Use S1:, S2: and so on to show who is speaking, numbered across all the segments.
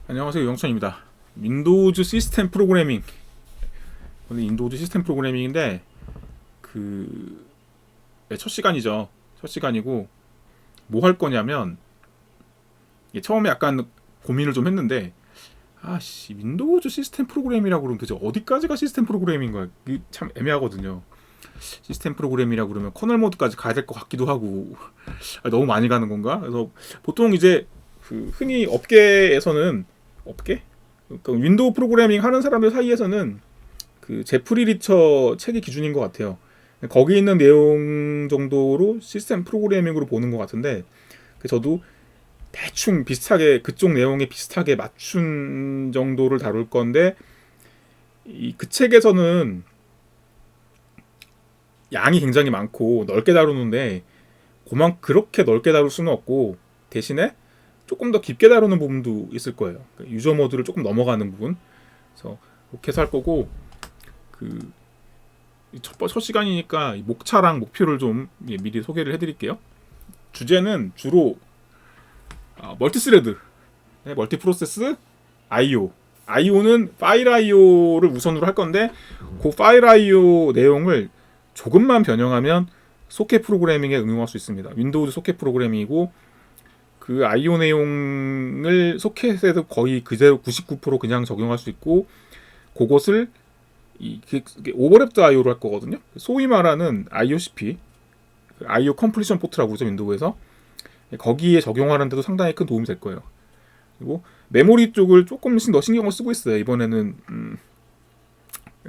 S1: 안녕하세요, 영천입니다. 윈도우즈 시스템 프로그래밍. 오늘 윈도우즈 시스템 프로그래밍인데 첫 시간이죠. 첫 시간이고 뭐 할 거냐면, 처음에 약간 고민을 좀 했는데, 윈도우즈 시스템 프로그래밍이라고 그러면 도대체 어디까지가 시스템 프로그래밍인 거야? 이게 참 애매하거든요. 시스템 프로그래밍이라고 그러면 커널 모드까지 가야 될 것 같기도 하고 너무 많이 가는 건가? 그래서 보통 이제 흔히 업계에서는 그러니까 윈도우 프로그래밍 하는 사람들 사이에서는 제프리 리처 책이 기준인 것 같아요. 거기 있는 내용 정도로 시스템 프로그래밍으로 보는 것 같은데, 저도 대충 비슷하게 그쪽 내용에 비슷하게 맞춘 정도를 다룰 건데, 그 책에서는 양이 굉장히 많고 넓게 다루는데 그렇게 넓게 다룰 수는 없고, 대신에 조금 더 깊게 다루는 부분도 있을 거예요. 유저 모드를 조금 넘어가는 부분. 그래서 그렇게 해서 할 거고, 첫 시간이니까 목차랑 목표를 좀 미리 소개를 해드릴게요. 주제는 주로 멀티스레드, 멀티프로세스, I/O. I/O는 파일 I/O를 우선으로 할 건데, 그 파일 I/O 내용을 조금만 변형하면 소켓 프로그래밍에 응용할 수 있습니다. 윈도우즈 소켓 프로그래밍이고, 그 I/O 내용을 소켓에도 거의 그대로 99% 그냥 적용할 수 있고, 그것을 이게 오버랩드 I/O로 할 거거든요. 소위 말하는 IOCP, I/O 컴플리션 포트라고 그러죠, 윈도우에서. 거기에 적용하는데도 상당히 큰 도움이 될 거예요. 그리고 메모리 쪽을 조금씩 더 신경을 쓰고 있어요. 이번에는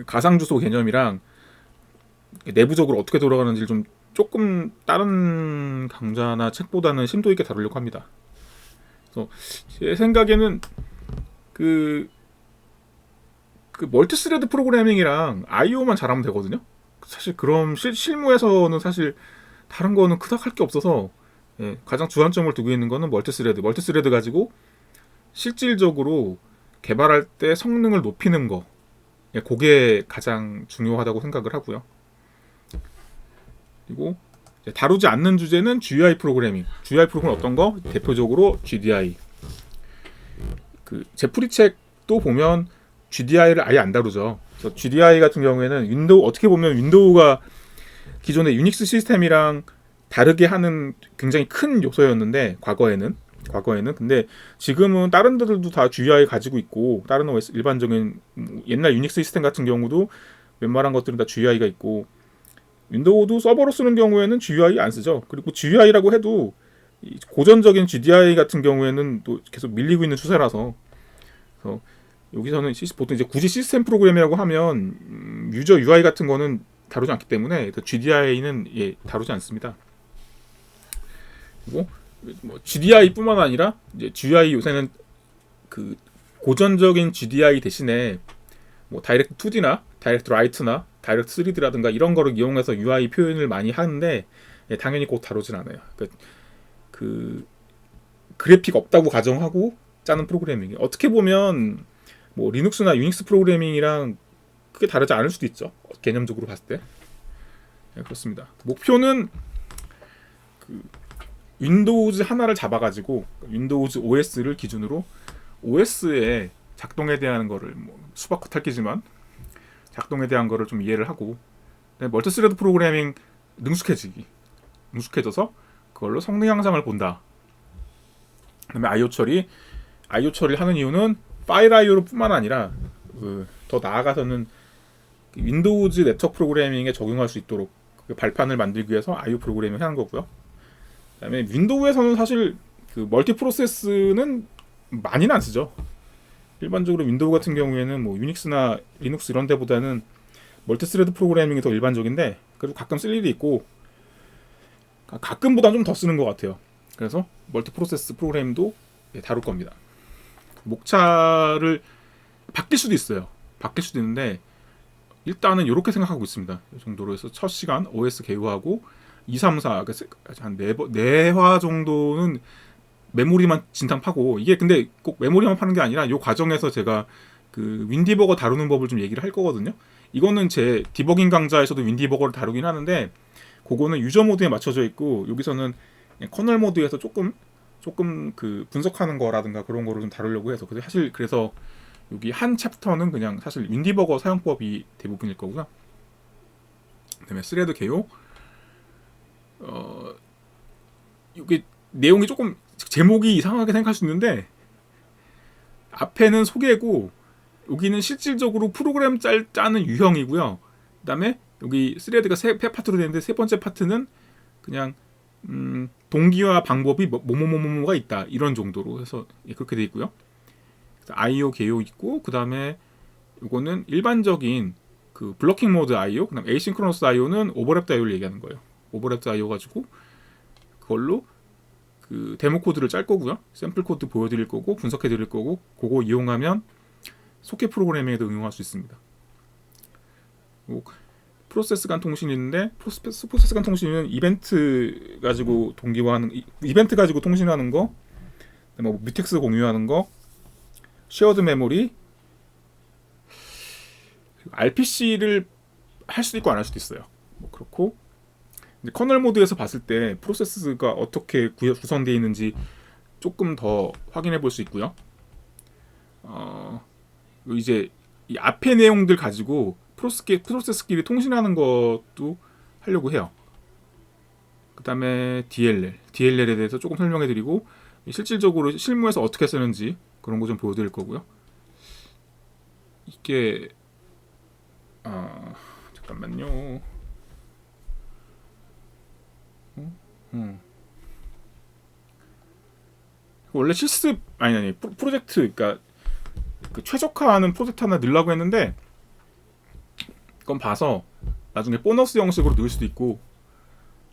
S1: 가상 주소 개념이랑 내부적으로 어떻게 돌아가는지를 좀 조금 다른 강좌나 책보다는 심도 있게 다루려고 합니다. 그래서 제 생각에는 멀티스레드 프로그래밍이랑 I/O만 잘하면 되거든요. 사실 그럼 실무에서는 사실 다른 거는 그닥 할 게 없어서, 가장 주안점을 두고 있는 거는 멀티스레드 가지고 실질적으로 개발할 때 성능을 높이는 거, 그게 가장 중요하다고 생각을 하고요. 그리고 다루지 않는 주제는 GUI 프로그래밍. GUI 프로그램은 어떤 거? 대표적으로 GDI. 제프리 책도 보면 GDI를 아예 안 다루죠. 그래서 GDI 같은 경우에는 어떻게 보면 윈도우가 기존의 유닉스 시스템이랑 다르게 하는 굉장히 큰 요소였는데, 과거에는 근데 지금은 다른 데들도 다 GUI 가지고 있고, 다른 OS 일반적인 옛날 유닉스 시스템 같은 경우도 웬만한 것들은 다 GUI가 있고, 윈도우도 서버로 쓰는 경우에는 GUI 안 쓰죠. 그리고 GUI라고 해도 고전적인 GDI 같은 경우에는 또 계속 밀리고 있는 추세라서, 그래서 여기서는 보통 이제 굳이 시스템 프로그램이라고 하면 유저 UI 같은 거는 다루지 않기 때문에 GDI는 다루지 않습니다. 그리고 GDI뿐만 아니라 이제 GUI 요새는 고전적인 GDI 대신에 다이렉트 2D나 다이렉트 라이트나 다이렉트 3D라든가 이런 거를 이용해서 UI 표현을 많이 하는데, 당연히 꼭 다루진 않아요. 그래픽 없다고 가정하고 짜는 프로그래밍이 어떻게 보면 리눅스나 유닉스 프로그래밍이랑 크게 다르지 않을 수도 있죠, 개념적으로 봤을 때. 그렇습니다. 목표는 윈도우즈 하나를 잡아가지고 윈도우즈 OS를 기준으로 OS의 작동에 대한 거를 수박컷 탈기지만 작동에 대한 거를 좀 이해를 하고, 멀티스레드 프로그래밍 능숙해져서 그걸로 성능 향상을 본다. 그다음에 I/O 처리를 하는 이유는 파일 I/O로 뿐만 아니라 더 나아가서는 윈도우즈 네트워크 프로그래밍에 적용할 수 있도록 발판을 만들기 위해서 I/O 프로그래밍을 하는 거고요. 그다음에 윈도우에서는 사실 멀티 프로세스는 많이는 안 쓰죠. 일반적으로 윈도우 같은 경우에는 유닉스나 리눅스 이런 데보다는 멀티스레드 프로그래밍이 더 일반적인데, 그래도 가끔 쓸 일이 있고, 가끔보다 좀 더 쓰는 것 같아요. 그래서 멀티 프로세스 프로그램도 다룰 겁니다. 목차를 바뀔 수도 있는데, 일단은 이렇게 생각하고 있습니다. 이 정도로 해서 첫 시간 OS 개요하고 2, 3, 4, 한 4화 정도는 메모리만 진탕 파고, 이게 근데 꼭 메모리만 파는 게 아니라 이 과정에서 제가 윈디버거 다루는 법을 좀 얘기를 할 거거든요. 이거는 제 디버깅 강좌에서도 윈디버거를 다루긴 하는데, 그거는 유저 모드에 맞춰져 있고, 여기서는 커널 모드에서 조금 조금 그 분석하는 거라든가 그런 거를 좀 다루려고 해서 사실 그래서 여기 한 챕터는 그냥 사실 윈디버거 사용법이 대부분일 거고요. 그다음에 스레드 개요. 이게 내용이 조금 제목이 이상하게 생각할 수 있는데 앞에는 소개고 여기는 실질적으로 프로그램 짜는 유형이고요. 그다음에 여기 스레드가 세 파트로 되는데 세 번째 파트는 그냥 동기화 방법이 뭐뭐뭐뭐가 있다 이런 정도로 해서 그렇게 돼 있고요. IO 개요 있고 그다음에 이거는 일반적인 그 블로킹 모드 IO, 그다음 에이싱크로너스 IO는 오버랩드 IO를 얘기하는 거예요. 오버랩드 IO 가지고 그걸로 그 데모 코드를 짤 거고요. 샘플 코드 보여드릴 거고 분석해 드릴 거고 그거 이용하면 소켓 프로그래밍에도 응용할 수 있습니다. 프로세스 간 통신이 있는데 프로세스 간 통신은 이벤트 가지고 동기화하는 이벤트 가지고 통신하는 거, 뭐 뮤텍스 공유하는 거, 쉐어드 메모리, RPC를 할 수도 있고 안 할 수도 있어요. 뭐 그렇고 커널 모드에서 봤을 때 프로세스가 어떻게 구성되어 있는지 조금 더 확인해 볼 수 있고요. 이제 이 앞의 내용들 가지고 프로세스끼리 통신하는 것도 하려고 해요. 그 다음에 DLL에 대해서 조금 설명해 드리고 실질적으로 실무에서 어떻게 쓰는지 그런 거 좀 보여드릴 거고요. 이게 잠깐만요. 원래 실습 아니 프로젝트 그러니까 그 최적화하는 프로젝트 하나 넣으려고 했는데 그건 봐서 나중에 보너스 형식으로 넣을 수도 있고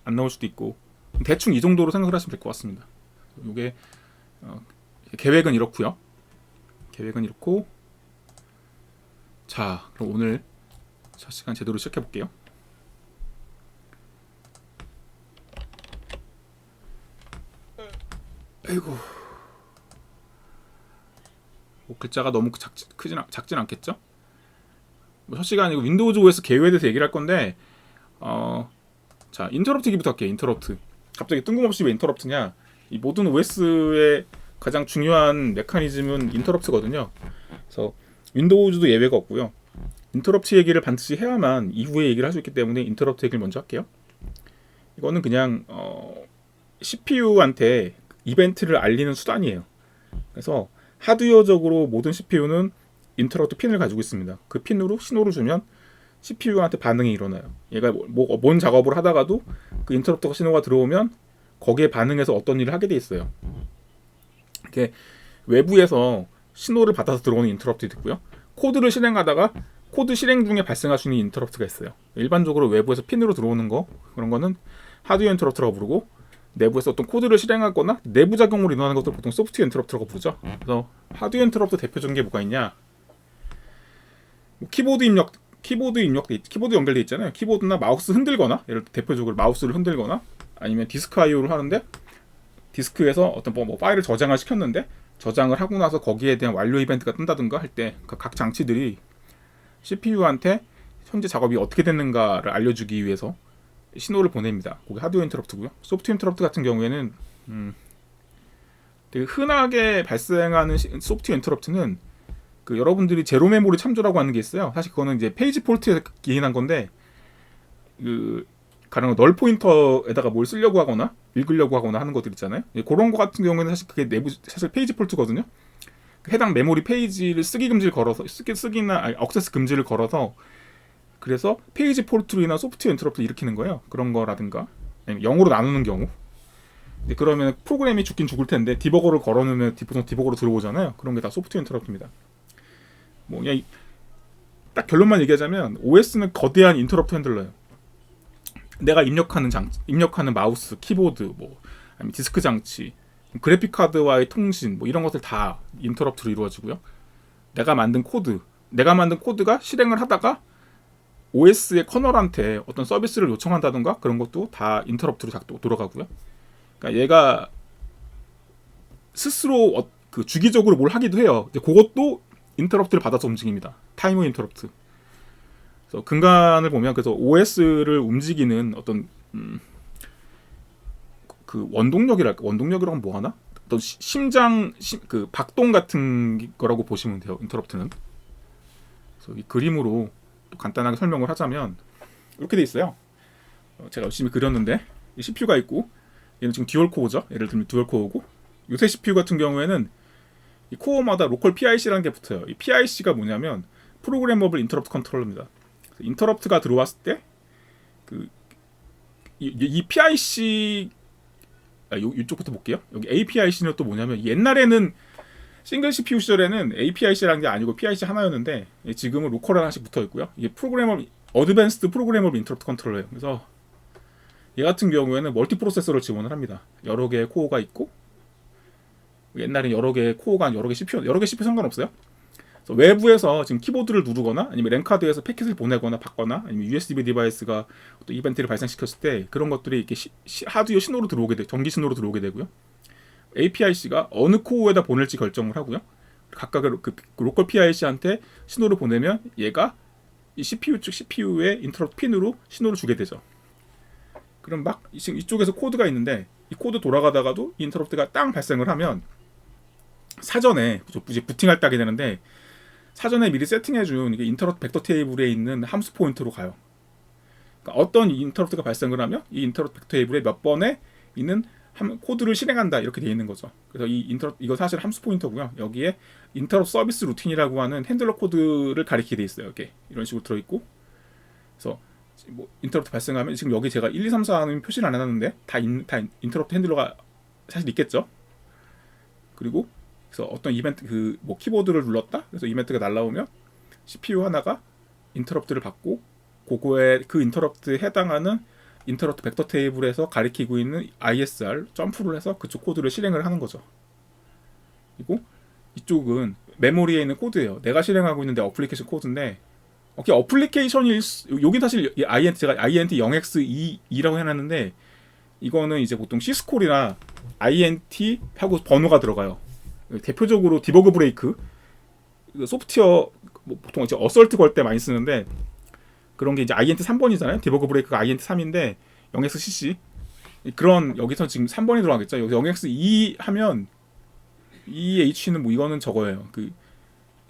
S1: 안 나올 수도 있고 대충 이 정도로 생각을 하시면 될 것 같습니다. 이게 계획은 이렇고요. 계획은 이렇고 자 그럼 오늘 첫 시간 제대로 시작해 볼게요. 아이고 뭐 글자가 너무 작진 않겠죠? 뭐 첫 시간이고 윈도우즈 OS 개요에 대해서 얘기를 할 건데 자 인터럽트 얘기부터 할게요. 인터럽트 갑자기 뜬금없이 왜 인터럽트냐? 이 모든 OS의 가장 중요한 메커니즘은 인터럽트거든요. 그래서 윈도우즈도 예외가 없고요. 인터럽트 얘기를 반드시 해야만 이후에 얘기를 할 수 있기 때문에 인터럽트 얘기를 먼저 할게요. 이거는 그냥 CPU한테 이벤트를 알리는 수단이에요. 그래서 하드웨어적으로 모든 CPU는 인터럽트 핀을 가지고 있습니다. 그 핀으로 신호를 주면 CPU한테 반응이 일어나요. 얘가 뭔 작업을 하다가도 그 인터럽트가 신호가 들어오면 거기에 반응해서 어떤 일을 하게 돼 있어요. 이렇게 외부에서 신호를 받아서 들어오는 인터럽트도 있고요. 코드를 실행하다가 코드 실행 중에 발생할 수 있는 인터럽트가 있어요. 일반적으로 외부에서 핀으로 들어오는 거 그런 거는 하드웨어 인터럽트라고 부르고 내부에서 어떤 코드를 실행하거나 내부 작용으로 일어나는 것들 보통 소프트웨어 인터럽트라고 부르죠. 그래서 하드웨어 인터럽트 대표적인 게 뭐가 있냐? 키보드 연결돼 있잖아요. 키보드나 마우스 흔들거나 예를 들어 대표적으로 마우스를 흔들거나 아니면 디스크 IO를 하는데 디스크에서 어떤 뭐 파일을 저장을 시켰는데 저장을 하고 나서 거기에 대한 완료 이벤트가 뜬다든가 할 때 각 장치들이 CPU한테 현재 작업이 어떻게 됐는가를 알려주기 위해서 신호를 보냅니다. 그게 하드웨어 인터럽트고요. 소프트웨어 인터럽트 같은 경우에는 되게 흔하게 발생하는 소프트웨어 인터럽트는 그 여러분들이 제로 메모리 참조라고 하는 게 있어요. 사실 그거는 이제 페이지 폴트에 기인한 건데 그 가령 널 포인터에다가 뭘 쓰려고 하거나 읽으려고 하거나 하는 것들 있잖아요. 그런 거 같은 경우에는 사실 그게 사실 페이지 폴트거든요. 해당 메모리 페이지를 쓰기 금지를 걸어서 쓰기나 액세스 금지를 걸어서 그래서 페이지 폴트로 인한 소프트웨어 인터럽트를 일으키는 거예요. 그런 거라든가 아니면 0으로 나누는 경우. 그러면 프로그램이 죽긴 죽을 텐데 디버거를 걸어놓으면 보통 디버거로 들어오잖아요. 그런 게 다 소프트웨어 인터럽트입니다. 뭐 그냥 딱 결론만 얘기하자면 OS는 거대한 인터럽트 핸들러예요. 내가 입력하는 마우스, 키보드, 뭐 아니면 디스크 장치, 그래픽 카드와의 통신, 뭐 이런 것들 다 인터럽트로 이루어지고요. 내가 만든 코드가 실행을 하다가 OS의 커널한테 어떤 서비스를 요청한다던가 그런 것도 다 인터럽트로 돌아가고요. 그러니까 얘가 스스로 그 주기적으로 뭘 하기도 해요. 그것도 인터럽트를 받아서 움직입니다. 타이머 인터럽트. 그래서 근간을 보면 그래서 OS를 움직이는 어떤 그 원동력이라고 뭐 하나? 어떤 심장 그 박동 같은 거라고 보시면 돼요. 인터럽트는. 그래서 이 그림으로 또 간단하게 설명을 하자면 이렇게 돼 있어요. 제가 열심히 그렸는데 이 CPU가 있고 얘는 지금 듀얼 코어죠. 예를 들면 듀얼 코어고 요새 CPU 같은 경우에는 이 코어마다 로컬 PIC라는 게 붙어요. 이 PIC가 뭐냐면 프로그래머블 인터럽트 컨트롤러입니다. 인터럽트가 들어왔을 때 이 PIC 이쪽부터 볼게요. 여기 APIC는 또 뭐냐면 옛날에는 싱글 CPU 시절에는 APIC라는 게 아니고 PIC 하나였는데 지금은 로컬 하나씩 붙어 있고요. 이게 어드밴스드 프로그래머블 인터럽트 컨트롤러예요. 그래서 얘 같은 경우에는 멀티 프로세서를 지원을 합니다. 여러 개의 코어가 있고 옛날엔 여러 개의 코어가 여러 개 CPU 상관없어요. 그래서 외부에서 지금 키보드를 누르거나 아니면 랜카드에서 패킷을 보내거나 받거나 아니면 USB 디바이스가 또 이벤트를 발생시켰을 때 그런 것들이 이렇게 하드웨어 신호로 들어오게 전기 신호로 들어오게 되고요. APIC가 어느 코어에다 보낼지 결정을 하고요. 각각의 그 로컬 PIC한테 신호를 보내면 얘가 이 CPU 측 CPU의 인터럽트 핀으로 신호를 주게 되죠. 그럼 막 지금 이쪽에서 코드가 있는데 이 코드 돌아가다가도 이 인터럽트가 땅 발생을 하면 사전에 이제 부팅할 때 하게 되는데 사전에 미리 세팅해준 이게 인터럽트 벡터 테이블에 있는 함수 포인트로 가요. 그러니까 어떤 인터럽트가 발생을 하면 이 인터럽트 벡터 테이블에 몇 번에 있는 코드를 실행한다 이렇게 되어 있는 거죠. 그래서 이거 사실 함수 포인터고요. 여기에 인터럽트 서비스 루틴이라고 하는 핸들러 코드를 가리키게 돼 있어요. 이렇게 이런 식으로 들어 있고, 그래서 뭐 인터럽트 발생하면 지금 여기 제가 1, 2, 3, 4는 표시를 안 해놨는데 다 인터럽트 핸들러가 사실 있겠죠. 그리고 그래서 어떤 이벤트 뭐 키보드를 눌렀다. 그래서 이벤트가 날라오면 CPU 하나가 인터럽트를 받고 그거에 그 인터럽트에 해당하는 인터럽트 벡터 테이블에서 가리키고 있는 ISR 점프를 해서 그쪽 코드를 실행을 하는 거죠. 그리고 이쪽은 메모리에 있는 코드예요. 내가 실행하고 있는 내 어플리케이션 코드인데 어플리케이션이 여기 사실 제가 INT 0x2라고 해놨는데 이거는 이제 보통 시스콜이나 INT 하고 번호가 들어가요. 대표적으로 디버그 브레이크 소프트웨어 뭐 보통 이제 어설트 걸 때 많이 쓰는데 그런 게 이제 INT 3번이잖아요. 디버그 브레이크가 INT 3인데 0xcc 그런 여기서 지금 3번이 들어가겠죠. 여기서 0x2 하면 EH는 뭐 이거는 저거예요. 그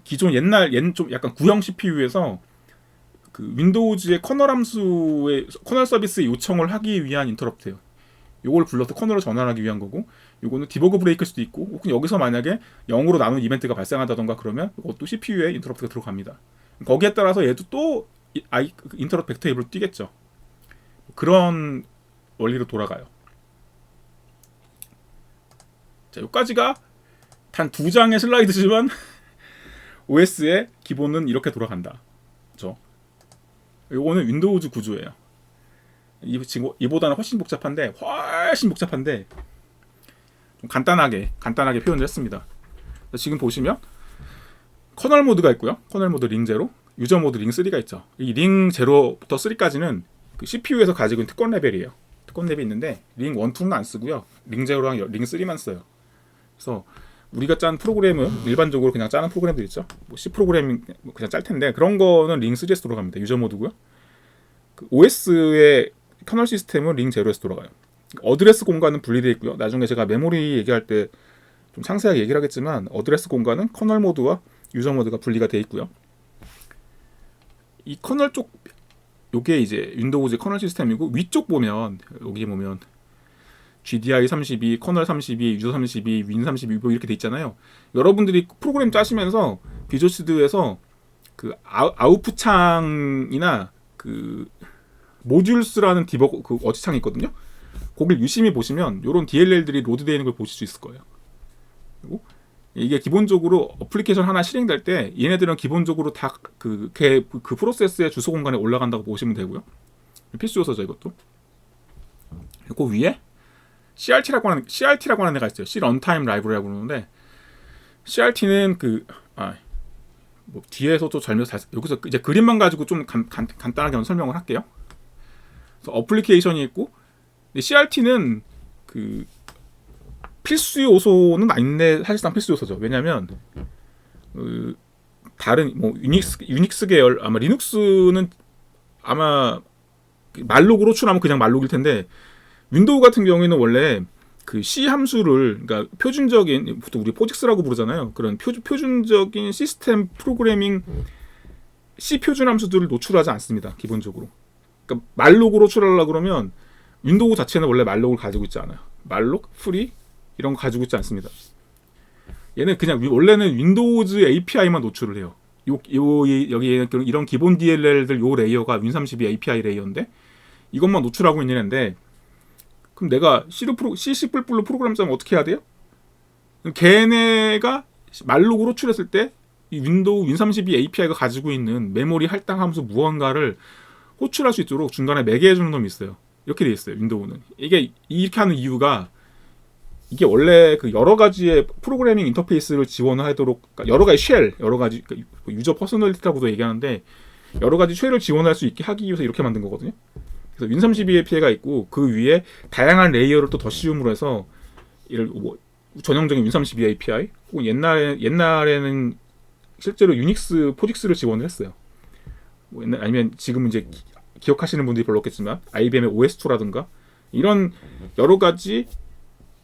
S1: 기존 얘는 좀 약간 구형 CPU에서 그 윈도우즈의 커널 서비스 요청을 하기 위한 인터럽트예요. 요걸 불러서 커널을 전환하기 위한 거고, 요거는 디버그 브레이크일 수도 있고, 혹은 여기서 만약에 0으로 나눈 이벤트가 발생한다던가 그러면 이것도 CPU에 인터럽트가 들어갑니다. 거기에 따라서 얘도 또 인터럽트 벡터 테이블로 뛰겠죠. 그런 원리로 돌아가요. 자, 여기까지가 단 2장의 슬라이드지만 OS의 기본은 이렇게 돌아간다. 그렇죠? 요거는 윈도우즈 구조예요. 이보다는 훨씬 복잡한데 좀 간단하게 표현을 했습니다. 지금 보시면 커널 모드가 있고요. 커널 모드 링 제로, 유저 모드 링 3가 있죠. 이 링 제로부터 3까지는 그 CPU에서 가지고 있는 특권 레벨이에요. 특권 레벨이 있는데 링 1, 2는 안 쓰고요. 링 제로랑 링 3만 써요. 그래서 우리가 짠 프로그램은 일반적으로 그냥 짜는 프로그램들 있죠. 뭐 C 프로그램 그냥 짤 텐데 그런 거는 링 3에서 돌아갑니다. 유저 모드고요. 그 OS의 커널 시스템은 링 제로에서 돌아가요. 어드레스 공간은 분리되어 있고요. 나중에 제가 메모리 얘기할 때 좀 상세하게 얘기를 하겠지만 어드레스 공간은 커널 모드와 유저 모드가 분리가 되어 있고요. 이 커널 쪽 요게 이제 윈도우즈 커널 시스템이고 위쪽 보면 여기 보면 GDI 32, 커널 32, 유저 32, 윈 32 뭐 이렇게 돼 있잖아요. 여러분들이 프로그램 짜시면서 비주얼 스튜디오에서 그 아웃풋 창이나 그 모듈스라는 디버그 그 어치창이 있거든요. 거길 유심히 보시면 이런 DLL들이 로드되어 있는 걸 보실 수 있을 거예요. 그리고 이게 기본적으로 어플리케이션 하나 실행될 때 얘네들은 기본적으로 다 그 프로세스의 주소 공간에 올라간다고 보시면 되고요. 필수 요소죠 이것도. 그 위에 CRT라고 하는 애가 있어요. C Runtime Library라고 그러는데 CRT는 뭐 뒤에서 또 여기서 이제 그림만 가지고 좀 간단하게 설명을 할게요. 그래서 어플리케이션이 있고 CRT는 그 필수 요소는 아닌데 사실상 필수 요소죠. 왜냐하면 다른 뭐 유닉스 계열 아마 리눅스는 아마 말록으로 호출하면 그냥 말록일 텐데 윈도우 같은 경우에는 원래 그 C 함수를, 그러니까 표준적인, 보통 우리 포직스라고 부르잖아요. 그런 표준적인 시스템 프로그래밍 C 표준 함수들을 노출하지 않습니다. 기본적으로. 그러니까 말록으로 출하려고 그러면 윈도우 자체는 원래 말록을 가지고 있지 않아요. 말록, 프리 이런 거 가지고 있지 않습니다. 얘는 그냥 원래는 윈도우즈 API만 노출을 해요. 여기 이런 기본 DLL들 요 레이어가 윈32 API 레이어인데 이것만 노출하고 있는 애인데, 그럼 내가 C++ 프로그램 짜면 어떻게 해야 돼요? 걔네가 말록으로 출했을 때 이 윈도우 윈32 API가 가지고 있는 메모리 할당 함수 무언가를 호출할 수 있도록 중간에 매개해주는 놈이 있어요. 이렇게 돼 있어요. 윈도우는. 이게 이렇게 하는 이유가, 이게 원래 그 여러 가지의 프로그래밍 인터페이스를 지원하도록, 그러니까 여러 가지 쉘, 여러 가지 그러니까 유저 퍼스널리티라고도 얘기하는데 여러 가지 쉘을 지원할 수 있게 하기 위해서 이렇게 만든 거거든요. 그래서 윈32 API가 있고 그 위에 다양한 레이어를 또 더씌움으로 해서 뭐 전형적인 윈32 API 혹은 옛날에는 실제로 유닉스 포직스를 지원을 했어요. 뭐 아니면 지금 이제 기억하시는 분들이 별로 없겠지만 IBM의 OS2라든가 이런 여러 가지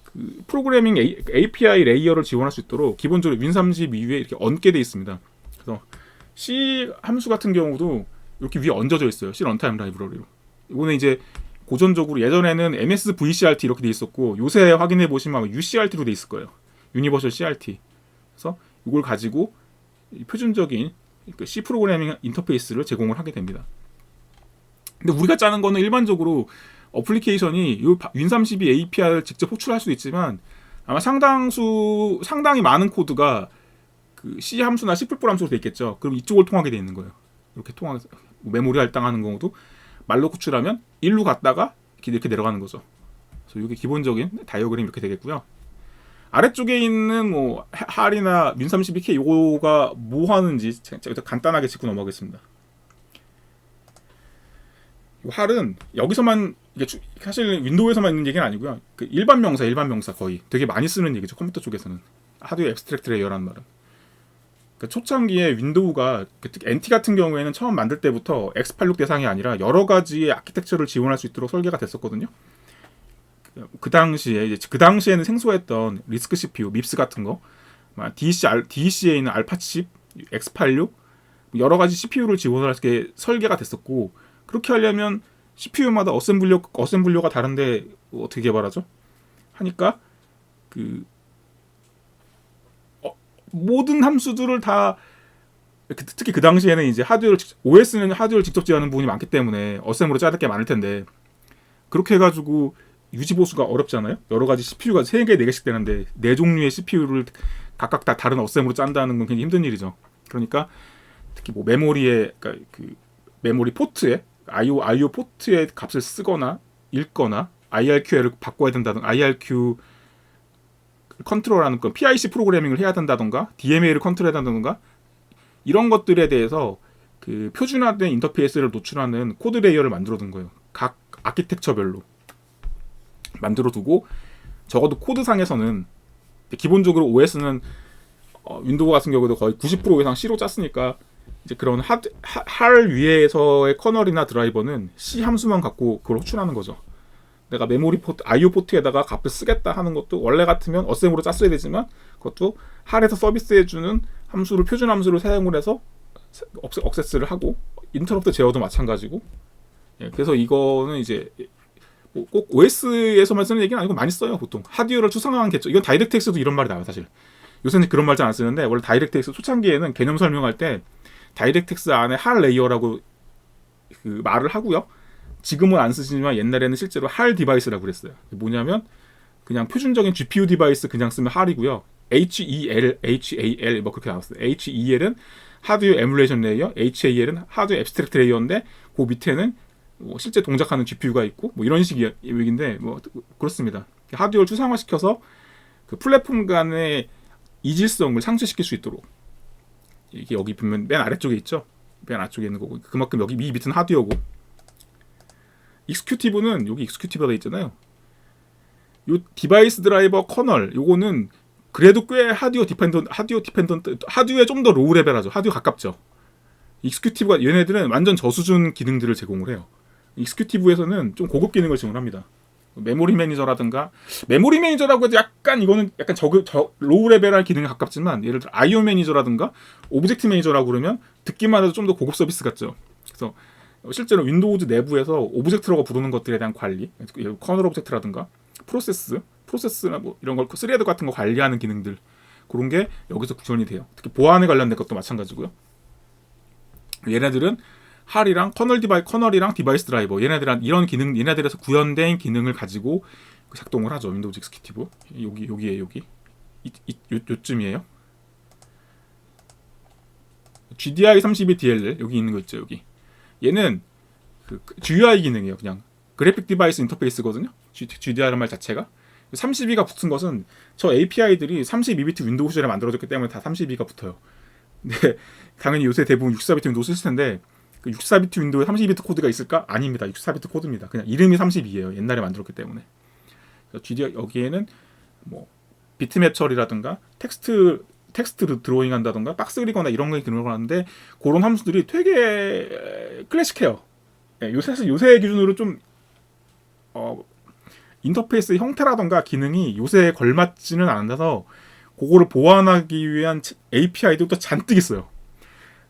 S1: 그 프로그래밍 API 레이어를 지원할 수 있도록 기본적으로 윈32 위에 이렇게 얹게 돼 있습니다. 그래서 C 함수 같은 경우도 이렇게 위에 얹어져 있어요. C 런타임 라이브러리로. 이거는 이제 고전적으로 예전에는 MSVCRT 이렇게 돼 있었고 요새 확인해 보시면 UCRT로 돼 있을 거예요. 유니버셜 CRT. 그래서 이걸 가지고 표준적인 C 프로그래밍 인터페이스를 제공을 하게 됩니다. 근데 우리가 짜는 거는 일반적으로 어플리케이션이 이 윈32 API를 직접 호출할 수도 있지만 아마 상당히 많은 코드가 그 C 함수나 C++ 함수로 돼 있겠죠. 그럼 이쪽을 통하게 돼 있는 거예요. 이렇게 메모리 할당하는 경우도 말로 호출하면 1로 갔다가 이렇게 내려가는 거죠. 그래서 이게 기본적인 다이어그램이 이렇게 되겠고요. 아래쪽에 있는 뭐 할이나 윈32K 요거가 뭐 하는지 제가 간단하게 짚고 넘어가겠습니다. 할은 여기서만, 이게 사실 윈도우에서만 있는 얘기는 아니고요. 그 일반 명사 거의 되게 많이 쓰는 얘기죠. 컴퓨터 쪽에서는 하드웨어 앱스트랙트 레이어라는 말은. 그러니까 초창기에 윈도우가 특히 NT 같은 경우에는 처음 만들 때부터 x86 대상이 아니라 여러 가지의 아키텍처를 지원할 수 있도록 설계가 됐었거든요. 그 당시에는 생소했던 리스크 CPU, 밉스 같은 거, DEC에 있는 알파칩, x86 여러 가지 CPU를 지원할 수 있게 설계가 됐었고, 그렇게 하려면 CPU마다 어셈블러가 다른데 어떻게 개발하죠? 하니까 모든 함수들을 다, 특히 그 당시에는 이제 OS는 하드웨어를 직접 지원하는 부분이 많기 때문에 어셈으로 짜야 될 게 많을 텐데, 그렇게 해가지고 유지보수가 어렵잖아요. 여러 가지 CPU가 3개, 4개씩 되는데 4종류의 CPU를 각각 다 다른 어셈으로 짠다는 건 굉장히 힘든 일이죠. 그러니까 특히 뭐 메모리 포트에 IO 포트의 값을 쓰거나 읽거나 IRQ를 바꿔야 된다든가, IRQ 컨트롤하는 건 PIC 프로그래밍을 해야 된다든가, DMA를 컨트롤해야 된다든가, 이런 것들에 대해서 그 표준화된 인터페이스를 노출하는 코드 레이어를 만들어 둔 거예요. 각 아키텍처별로 만들어 두고, 적어도 코드상에서는 기본적으로 OS는 윈도우 같은 경우도 거의 90% 이상 C로 짰으니까 이제 그런 할 위에서의 커널이나 드라이버는 C 함수만 갖고 그걸 호출하는 거죠. 내가 메모리 포트, IO 포트에다가 값을 쓰겠다 하는 것도 원래 같으면 어셈으로 짰어야 되지만 그것도 할에서 서비스해주는 함수를 표준 함수를 사용을 해서 억세스를 하고, 인터럽트 제어도 마찬가지고. 그래서 이거는 이제 꼭 OS에서만 쓰는 얘기는 아니고 많이 써요. 보통 하드웨어를 추상화한 개념, 이건 다이렉트엑스도 이런 말이 나와요. 사실 요새는 그런 말 잘 안 쓰는데 원래 다이렉트엑스 초창기에는 개념 설명할 때 다이렉트엑스 안에 할 레이어라고 그 말을 하고요. 지금은 안 쓰지만 옛날에는 실제로 할 디바이스라고 그랬어요. 뭐냐면 그냥 표준적인 GPU 디바이스 그냥 쓰면 할이고요. HAL 뭐 그렇게 나왔어요. HEL은 하드웨어 에뮬레이션 레이어, HAL은 하드웨어 앱스트랙트 레이어인데 그 밑에는 뭐 실제 동작하는 GPU가 있고 뭐 이런 식의 얘기인데 뭐 그렇습니다. 하드웨어를 추상화시켜서 그 플랫폼 간의 이질성을 상쇄시킬 수 있도록, 이게 여기 보면 맨 아래쪽에 있죠. 맨 아래쪽에 있는 거고, 그만큼 여기 이 밑은 하드웨어고, 익스큐티브는 여기 익스큐티브가 돼 있잖아요. 요 디바이스 드라이버 커널 요거는 그래도 꽤 하드웨어에 좀 더 로우 레벨하죠. 하드웨어 가깝죠. 익스큐티브가 얘네들은 완전 저수준 기능들을 제공을 해요. 익스큐티브에서는 좀 고급 기능을 제공합니다. 메모리 매니저라든가 메모리 매니저라고 해도 약간 이거는 약간 로우 레벨할 기능에 가깝지만 예를 들어 IO 매니저라든가 오브젝트 매니저라고 그러면 듣기만 해도 좀 더 고급 서비스 같죠. 그래서 실제로 윈도우즈 내부에서 오브젝트라고 부르는 것들에 대한 관리, 커널 오브젝트라든가 프로세스나 뭐 이런 걸 스레드 같은 거 관리하는 기능들 그런 게 여기서 구현이 돼요. 특히 보안에 관련된 것도 마찬가지고요. 얘네들은 할이랑 커널이랑 디바이스 드라이버 얘네들한 이런 기능 얘네들에서 구현된 기능을 가지고 작동을 하죠. 윈도우즈 익스큐티브 여기 요쯤이에요. GDI32 DLL 여기 있는 거 있죠. 여기 얘는 그 GUI 기능이에요. 그냥 그래픽 디바이스 인터페이스거든요. GDI라는 말 자체가 32가 붙은 것은 저 API들이 32비트 윈도우 시절에 만들어졌기 때문에 다 32가 붙어요. 근데 당연히 요새 대부분 64비트 윈도우 쓰실 텐데 그 64비트 윈도우에 32비트 코드가 있을까? 아닙니다. 64비트 코드입니다. 그냥 이름이 32예요. 옛날에 만들었기 때문에. GDI 여기에는 뭐 비트맵 처리라든가 텍스트 드로잉 한다던가 박스 그리거나 이런 거에 들어가는데 그런 함수들이 되게 클래식해요. 사실 요새 기준으로 좀 인터페이스 형태라던가 기능이 요새에 걸맞지는 않아서 그거를 보완하기 위한 API도 잔뜩 있어요.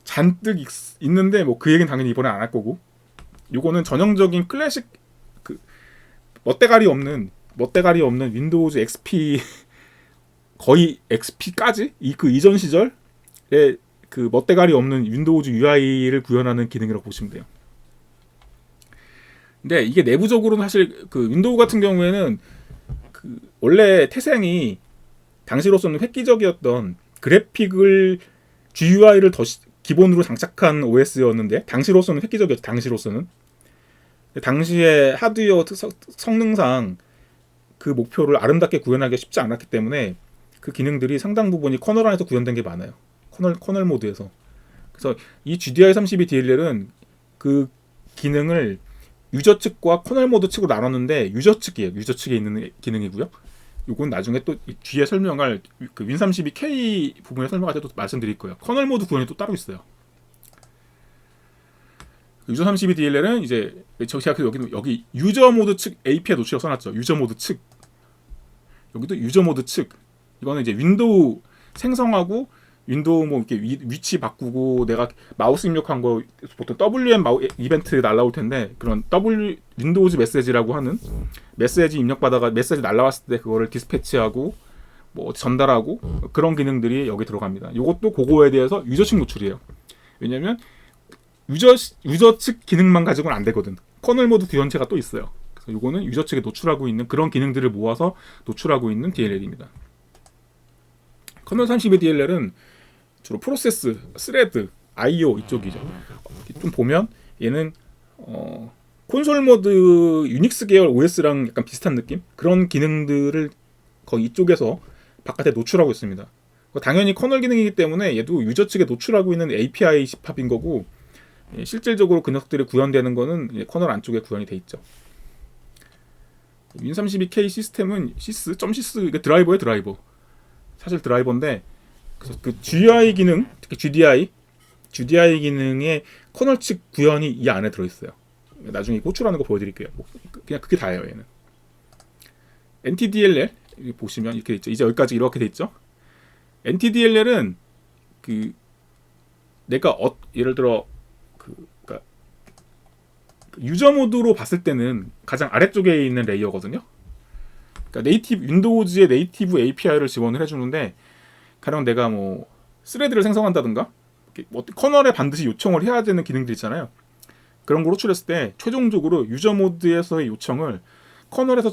S1: 잔뜩 있는데 뭐 그 얘기는 당연히 이번에 안 할 거고 요거는 전형적인 클래식 그 멋대가리 없는 윈도우즈 XP 거의 XP까지 그 이전 시절에 그 멋대가리 없는 윈도우즈 UI를 구현하는 기능이라고 보시면 돼요. 근데 이게 내부적으로는 사실 그 윈도우 같은 경우에는 그 원래 태생이 당시로서는 획기적이었던 그래픽을 GUI를 더 기본으로 장착한 OS였는데 당시로서는 획기적이었죠. 당시에 하드웨어 성능상 그 목표를 아름답게 구현하기가 쉽지 않았기 때문에 그 기능들이 상당 부분이 커널 안에서 구현된 게 많아요. 커널 모드에서. 그래서 이 GDI32 DLL은 그 기능을 유저 측과 커널 모드 측으로 나눴는데 유저 측에 있는 기능이고요. 요건 나중에 또 뒤에 설명할 그 윈32K 부분에 설명할 때도 말씀드릴 거예요. 커널 모드 구현이 또 따로 있어요. 유저 32 DLL은 이제 제가 여기 유저 모드 측 API 노출이라고 써놨죠. 유저 모드 측. 여기도 유저 모드 측. 이거는 이제 윈도우 생성하고 윈도우 뭐 이렇게 위치 바꾸고 내가 마우스 입력한 거 보통 WM 이벤트 날라올 텐데 그런 윈도우즈 메시지라고 하는 메시지 입력받아가 메시지 날라왔을 때 그거를 디스패치하고 뭐 전달하고 그런 기능들이 여기 들어갑니다. 이것도 그거에 대해서 유저 측 노출이에요. 왜냐면 유저 측 기능만 가지고는 안 되거든. 커널 모드 구현체가 또 있어요. 그래서 이거는 유저 측에 노출하고 있는 그런 기능들을 모아서 노출하고 있는 DLL입니다. 커널 32 DLL은 주로 프로세스, 스레드, IO 이쪽이죠. 좀 보면 얘는 콘솔 모드 유닉스 계열 OS랑 약간 비슷한 느낌? 그런 기능들을 거의 이쪽에서 바깥에 노출하고 있습니다. 당연히 커널 기능이기 때문에 얘도 유저 측에 노출하고 있는 API 집합인 거고 실질적으로 그 녀석들이 구현되는 거는 커널 안쪽에 구현이 돼 있죠. 윈32K 시스템은 sys 이게 드라이버예요, 드라이버. 사실 드라이버인데 그래서 그 GUI 기능, 특히 GDI 기능의 커널 측 구현이 이 안에 들어 있어요. 나중에 호출하는 거 보여드릴게요. 그냥 그게 다예요, 얘는. NTDLL 보시면 이렇게 있죠. 이제 여기까지 이렇게 돼 있죠. NTDLL은 그 내가 예를 들어 그러니까 유저 모드로 봤을 때는 가장 아래쪽에 있는 레이어거든요. 그러니까 윈도우즈의 네이티브 API를 지원을 해주는데 가령 내가 뭐 스레드를 생성한다든가 커널에 반드시 요청을 해야 되는 기능들 있잖아요. 그런 걸 호출했을 때 최종적으로 유저 모드에서의 요청을 커널에서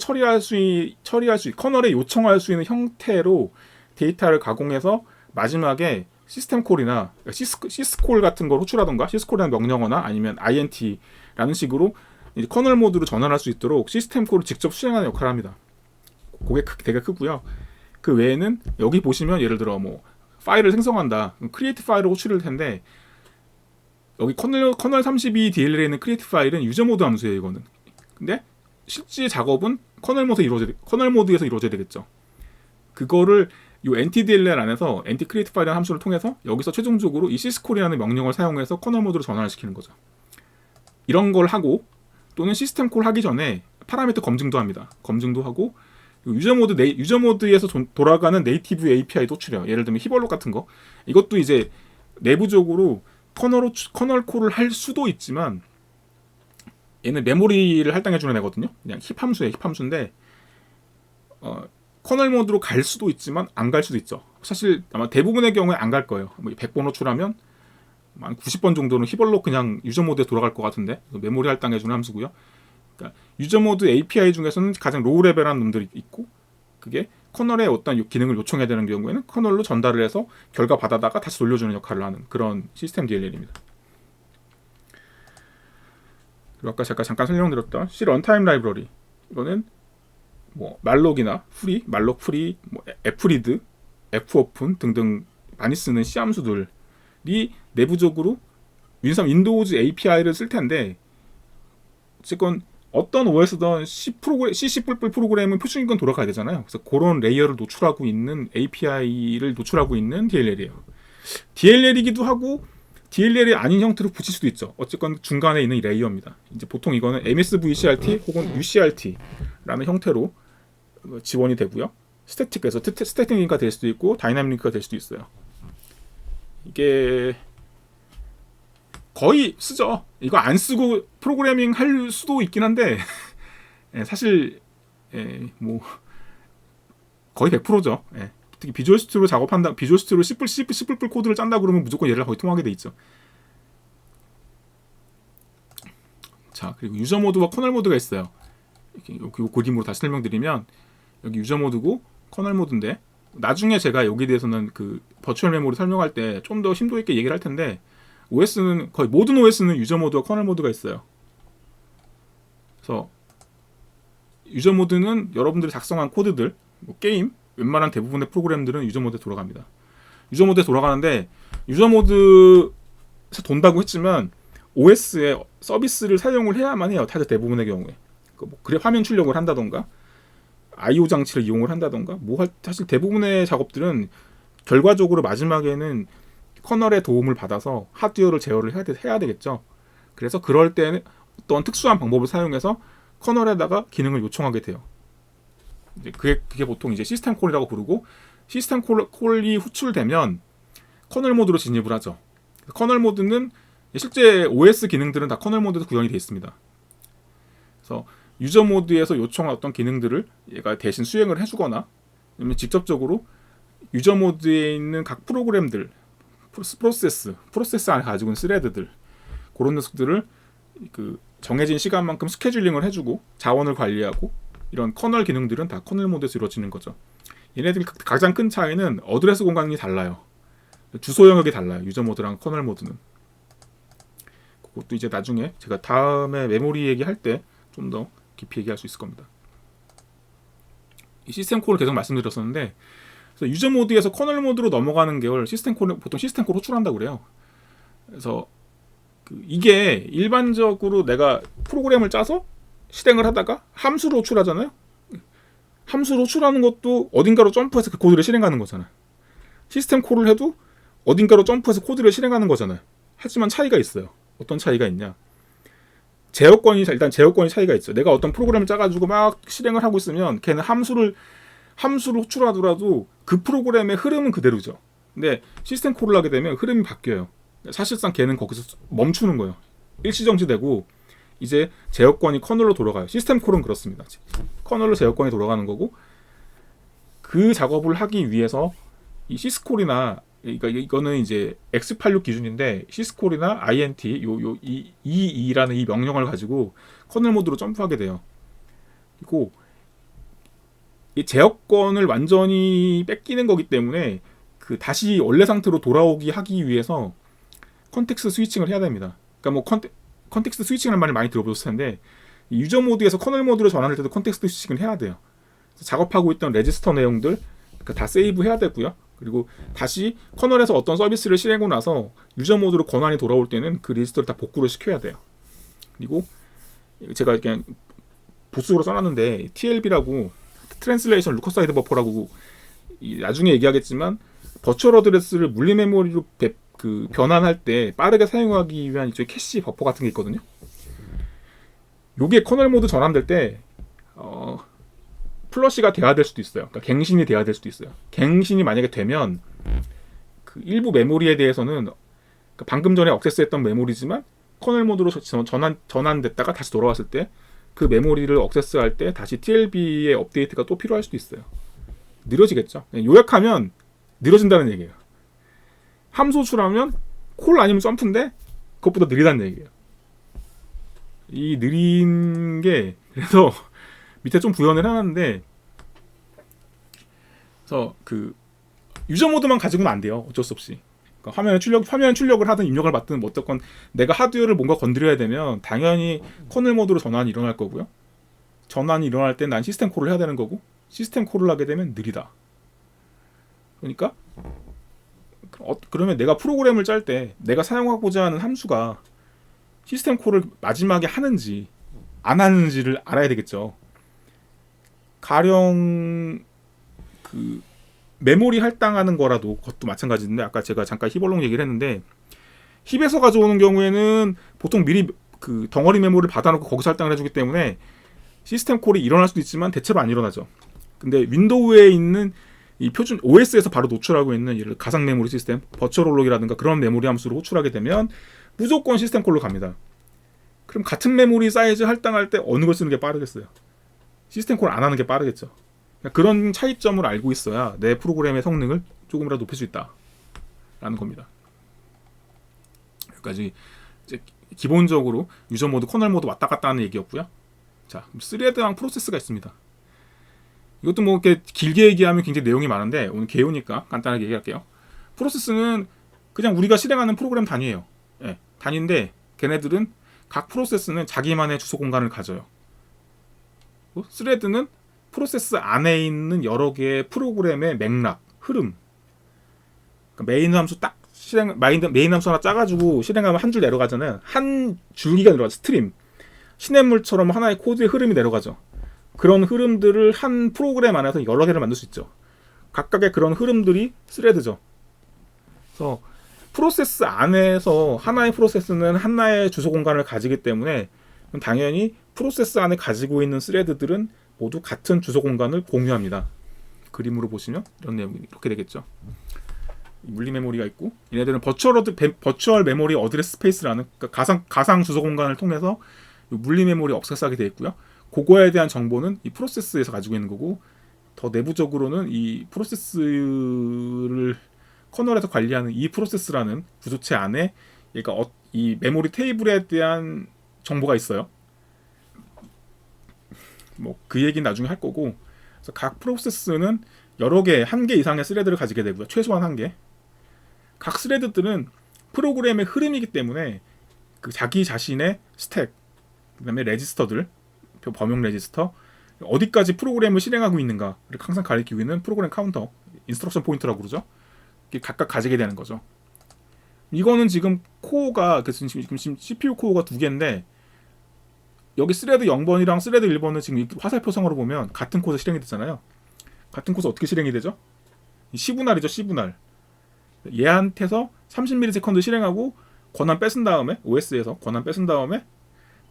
S1: 커널에 요청할 수 있는 형태로 데이터를 가공해서 마지막에 시스템 콜이나 시스콜 같은 걸 호출하던가 시스콜이라는 명령어나 아니면 INT라는 식으로 커널 모드로 전환할 수 있도록 시스템 콜을 직접 수행하는 역할을 합니다. 그게 되게 크고요. 그 외에는 여기 보시면 예를 들어 뭐 파일을 생성한다. 크리에이트 파일을 호출할 텐데 여기 커널 32 DLL에 있는 크리에이트 파일은 유저 모드 함수예요, 이거는. 근데 실제 작업은 커널 모드에서 이루어져야 되겠죠. 그거를 이 NTDLL 안에서 NTCreate 파일이라는 함수를 통해서 여기서 최종적으로 이 syscall이라는 명령을 사용해서 커널 모드로 전환을 시키는 거죠. 이런 걸 하고 또는 시스템 콜 하기 전에 파라미터 검증도 합니다. 검증도 하고 유저 모드에서 돌아가는 네이티브 API도 추려. 예를 들면 히벌록 같은 거. 이것도 이제 내부적으로 커널 콜을 할 수도 있지만 얘는 메모리를 할당해주는 애거든요. 그냥 힙 함수인데 커널 모드로 갈 수도 있지만 안 갈 수도 있죠. 사실 아마 대부분의 경우에 안 갈 거예요. 뭐 100번 호출하면 한 90번 정도는 히벌록 그냥 유저 모드에 돌아갈 것 같은데 메모리 할당해주는 함수고요. 그러니까 유저 모드 API 중에서는 가장 로우 레벨한 놈들이 있고 그게 커널에 어떤 기능을 요청해야 되는 경우에는 커널로 전달을 해서 결과 받아다가 다시 돌려주는 역할을 하는 그런 시스템 DLL입니다. 그리고 아까 제가 잠깐 설명드렸던 C 런타임 라이브러리 이거는 뭐 말록이나 프리, 말록 프리, 뭐 fread, fopen 등등 많이 쓰는 C 함수들이 내부적으로 윈도우즈 API를 쓸 텐데 어쨌건 어떤 OS든 C++ 프로그램은 표준인권 돌아가야 되잖아요. 그래서 그런 레이어를 노출하고 있는 API를 노출하고 있는 DLL이에요. DLL이기도 하고 DLL이 아닌 형태로 붙일 수도 있죠. 어쨌건 중간에 있는 이 레이어입니다. 이제 보통 이거는 MSVCRT 혹은 UCRT라는 형태로 지원이 되고요. 스태틱에서 스태틱 링크가 될 수도 있고 다이나믹 링크가 될 수도 있어요. 이게 거의 쓰죠. 이거 안 쓰고 프로그래밍 할 수도 있긴 한데 사실 뭐 거의 100%죠. 특히 비주얼 스튜디오로 작업한다, 비주얼 스튜디오로 C++ 코드를 짠다 그러면 무조건 얘를 거의 통하게 돼 있죠. 자, 그리고 유저 모드와 커널 모드가 있어요. 이 그림으로 다시 설명드리면 여기 유저 모드고 커널 모드인데 나중에 제가 여기에 대해서는 그 버추얼 메모리 설명할 때 좀 더 심도 있게 얘기를 할 텐데 OS는 거의 모든 OS는 유저 모드와 커널 모드가 있어요. 그래서 유저 모드는 여러분들이 작성한 코드들, 뭐 게임, 웬만한 대부분의 프로그램들은 유저 모드에 돌아갑니다. 유저 모드에 돌아가는데 유저 모드에서 돈다고 했지만 OS의 서비스를 사용을 해야만 해요. 다들 대부분의 경우에. 뭐 그래 화면 출력을 한다던가 I/O 장치를 이용을 한다던가 사실 대부분의 작업들은 결과적으로 마지막에는 커널의 도움을 받아서 하드웨어를 제어를 해야 되겠죠. 그래서 그럴 때는 어떤 특수한 방법을 사용해서 커널에다가 기능을 요청하게 돼요. 이제 그게 보통 이제 시스템 콜이라고 부르고 시스템 콜이 호출되면 커널 모드로 진입을 하죠. 커널 모드는 실제 OS 기능들은 다 커널 모드에서 구현이 되어 있습니다. 그래서 유저 모드에서 요청한 어떤 기능들을 얘가 대신 수행을 해주거나 아니면 직접적으로 유저 모드에 있는 각 프로그램들 프로세스 안에 가지고 있는 스레드들 그런 녀석들을 그 정해진 시간만큼 스케줄링을 해주고 자원을 관리하고 이런 커널 기능들은 다 커널 모드에서 이루어지는 거죠. 얘네들 가장 큰 차이는 어드레스 공간이 달라요. 주소 영역이 달라요. 유저 모드랑 커널 모드는. 그것도 이제 나중에 제가 다음에 메모리 얘기할 때 좀 더 깊이 얘기할 수 있을 겁니다. 이 시스템 콜을 계속 말씀드렸었는데 그래서 유저 모드에서 커널 모드로 넘어가는 계열 시스템 콜을 보통 시스템 콜 호출한다고 그래요. 그래서 이게 일반적으로 내가 프로그램을 짜서 실행을 하다가 함수로 호출하잖아요. 함수로 호출하는 것도 어딘가로 점프해서 그 코드를 실행하는 거잖아요. 시스템 콜을 해도 어딘가로 점프해서 코드를 실행하는 거잖아요. 하지만 차이가 있어요. 어떤 차이가 있냐? 일단 제어권이 차이가 있죠. 내가 어떤 프로그램을 짜가지고 막 실행을 하고 있으면 걔는 함수를 호출하더라도 그 프로그램의 흐름은 그대로죠. 근데 시스템 콜을 하게 되면 흐름이 바뀌어요. 사실상 걔는 거기서 멈추는 거예요. 일시정지되고 이제 제어권이 커널로 돌아가요. 시스템 콜은 그렇습니다. 커널로 제어권이 돌아가는 거고 그 작업을 하기 위해서 이 시스콜이나 그러니까 이거는 이제 X86 기준인데 시스콜이나 INT EE라는 이 명령을 가지고 커널 모드로 점프하게 돼요. 그리고 이 제어권을 완전히 뺏기는 거기 때문에 그 다시 원래 상태로 돌아오기 하기 위해서 컨텍스트 스위칭을 해야 됩니다. 그러니까 뭐 컨텍스트 스위칭이라는 말을 많이 들어보셨을 텐데 유저 모드에서 커널 모드로 전환할 때도 컨텍스트 스위칭을 해야 돼요. 작업하고 있던 레지스터 내용들 다 세이브 해야 되고요. 그리고 다시 커널에서 어떤 서비스를 실행하고 나서 유저 모드로 권한이 돌아올 때는 그 레지스터를 다 복구를 시켜야 돼요. 그리고 제가 그냥 보수로 써놨는데 TLB라고 트랜슬레이션 루커사이드 버퍼라고 나중에 얘기하겠지만 버추얼 어드레스를 물리 메모리로 변환할 때 빠르게 사용하기 위한 이쪽 캐시 버퍼 같은 게 있거든요. 요게 커널 모드 전환될 때 플러시가 돼야 될 수도 있어요. 그러니까 갱신이 돼야 될 수도 있어요. 갱신이 만약에 되면 그 일부 메모리에 대해서는 그러니까 방금 전에 억세스했던 메모리지만 커널 모드로 전환됐다가 다시 돌아왔을 때 그 메모리를 억세스할 때 다시 TLB의 업데이트가 또 필요할 수도 있어요. 느려지겠죠. 요약하면 느려진다는 얘기예요. 함수 호출하면 콜 아니면 점프인데 그것보다 느리다는 얘기예요. 이 느린 게 그래서 밑에 좀 구현을 해놨는데 그래서 그 유저 모드만 가지고는 안 돼요. 어쩔 수 없이. 그러니까 화면 출력을 하든 입력을 받든 뭐 어쨌건 내가 하드웨어를 뭔가 건드려야 되면 당연히 커널 모드로 전환이 일어날 거고요. 전환이 일어날 때 난 시스템 콜을 해야 되는 거고 시스템 콜을 하게 되면 느리다. 그러니까 그러면 내가 프로그램을 짤 때 내가 사용하고자 하는 함수가 시스템 콜을 마지막에 하는지 안 하는지를 알아야 되겠죠. 가령 그 메모리 할당하는 거라도 그것도 마찬가지인데 아까 제가 잠깐 힙얼롱 얘기를 했는데 힙에서 가져오는 경우에는 보통 미리 그 덩어리 메모리를 받아놓고 거기서 할당을 해주기 때문에 시스템 콜이 일어날 수도 있지만 대체로 안 일어나죠. 근데 윈도우에 있는 이 표준 OS에서 바로 노출하고 있는 예를 들어 가상 메모리 시스템, 버추얼 홀록이라든가 그런 메모리 함수로 호출하게 되면 무조건 시스템 콜로 갑니다. 그럼 같은 메모리 사이즈 할당할 때 어느 걸 쓰는 게 빠르겠어요? 시스템 콜 안 하는 게 빠르겠죠. 그런 차이점을 알고 있어야 내 프로그램의 성능을 조금이라도 높일 수 있다라는 겁니다. 여기까지 이제 기본적으로 유저 모드, 커널 모드 왔다 갔다 하는 얘기였고요. 자, 스레드랑 프로세스가 있습니다. 이것도 뭐 이렇게 길게 얘기하면 굉장히 내용이 많은데 오늘 개요니까 간단하게 얘기할게요. 프로세스는 그냥 우리가 실행하는 프로그램 단위예요. 예, 단위인데 걔네들은 각 프로세스는 자기만의 주소 공간을 가져요. 스레드는 프로세스 안에 있는 여러 개의 프로그램의 맥락, 흐름. 그러니까 메인 함수 딱 메인 함수 하나 짜가지고 실행하면 한 줄 내려가잖아요. 한 줄기가 내려가죠. 스트림. 시냇물처럼 하나의 코드의 흐름이 내려가죠. 그런 흐름들을 한 프로그램 안에서 여러 개를 만들 수 있죠. 각각의 그런 흐름들이 스레드죠. 그래서 프로세스 안에서 하나의 프로세스는 하나의 주소 공간을 가지기 때문에 당연히 프로세스 안에 가지고 있는 스레드들은 모두 같은 주소 공간을 공유합니다. 그림으로 보시면 이런 내용이 이렇게 되겠죠. 물리 메모리가 있고 얘네들은 버추얼 메모리 어드레스 스페이스라는 그러니까 가상 주소 공간을 통해서 물리 메모리 억세스하게 되어 있고요. 그거에 대한 정보는 이 프로세스에서 가지고 있는 거고 더 내부적으로는 이 프로세스를 커널에서 관리하는 이 프로세스라는 구조체 안에 그러니까 이 메모리 테이블에 대한 정보가 있어요. 뭐 그 얘기는 나중에 할 거고 그래서 각 프로세스는 여러 개, 한 개 이상의 스레드를 가지게 되고요. 최소한 한 개. 각 스레드들은 프로그램의 흐름이기 때문에 그 자기 자신의 스택, 그다음에 레지스터들, 범용 레지스터, 어디까지 프로그램을 실행하고 있는가를 항상 가리키고 있는 프로그램 카운터, 인스트럭션 포인트라고 그러죠. 각각 가지게 되는 거죠. 이거는 지금 코어가 지금 CPU 코어가 두 개인데 여기 스레드 0번이랑 스레드 1번은 지금 화살표상으로 보면 같은 코드 실행이 되잖아요. 같은 코드 어떻게 실행이 되죠? C분할이죠. C분할. 얘한테서 30ms 실행하고 권한 뺏은 다음에 OS에서 권한 뺏은 다음에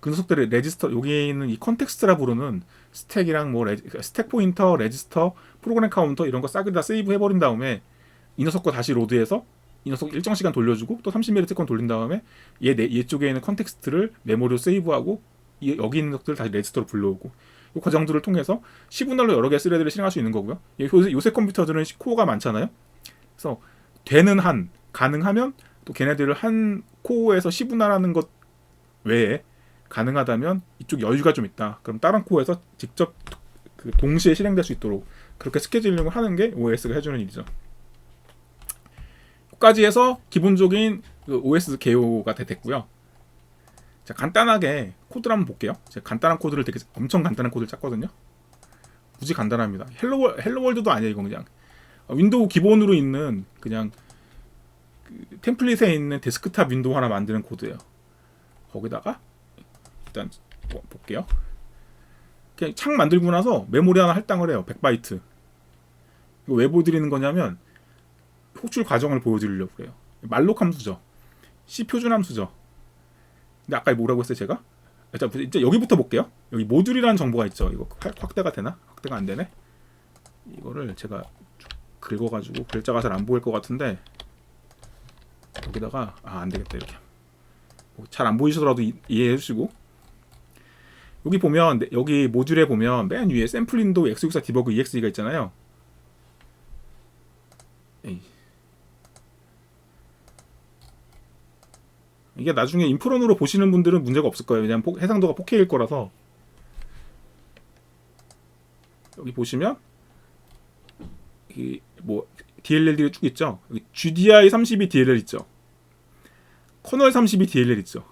S1: 그 녀석들의 레지스터 여기 있는 이 컨텍스트라 부르는 스택이랑 뭐 스택 포인터, 레지스터, 프로그램 카운터 이런 거 싹을 다 세이브 해버린 다음에 이 녀석과 다시 로드해서 이 녀석 일정 시간 돌려주고 또 30ms 돌린 다음에 얘 쪽에 있는 컨텍스트를 메모리로 세이브하고 여기 있는 녀석들을 다시 레지스터로 불러오고 이 과정들을 통해서 C분할로 여러 개의 스레드를 실행할 수 있는 거고요. 요새 컴퓨터들은 코어가 많잖아요. 그래서 되는 한 가능하면 또 걔네들을 한 코어에서 C분할하는 것 외에 가능하다면 이쪽 여유가 좀 있다. 그럼 다른 코어에서 직접 그 동시에 실행될 수 있도록 그렇게 스케줄링을 하는 게 OS가 해주는 일이죠. 여기까지 해서 기본적인 그 OS 개요가 됐고요. 자, 간단하게 코드를 한번 볼게요. 제가 간단한 코드를 되게 엄청 간단한 코드를 짰거든요. 무지 간단합니다. 헬로월드도 아니에요. 이거 그냥 윈도우 기본으로 있는 그냥 그 템플릿에 있는 데스크탑 윈도우 하나 만드는 코드예요. 거기다가 일단 볼게요. 그냥 창 만들고 나서 메모리 하나 할당을 해요. 100바이트. 이거 왜 보여드리는 거냐면 호출 과정을 보여드리려고 그래요. 말록 함수죠. C 표준 함수죠. 근데 아까 뭐라고 했어요 제가? 일단 이제 여기부터 볼게요. 여기 모듈이라는 정보가 있죠. 이거 확대가 되나? 확대가 안 되네. 이거를 제가 긁어가지고 글자가 잘 안 보일 것 같은데 여기다가 안 되겠다. 이렇게 잘 안 보이시더라도 이해해 주시고, 여기 보면 여기 모듈에 보면 맨 위에 샘플 윈도우 x64 디버그 exe가 있잖아요. 이게 나중에 인프런으로 보시는 분들은 문제가 없을 거예요. 왜냐면 해상도가 4K일 거라서. 여기 보시면 뭐 DLL들이 쭉 있죠. 여기 GDI 32 DLL 있죠. 커널 32 DLL 있죠.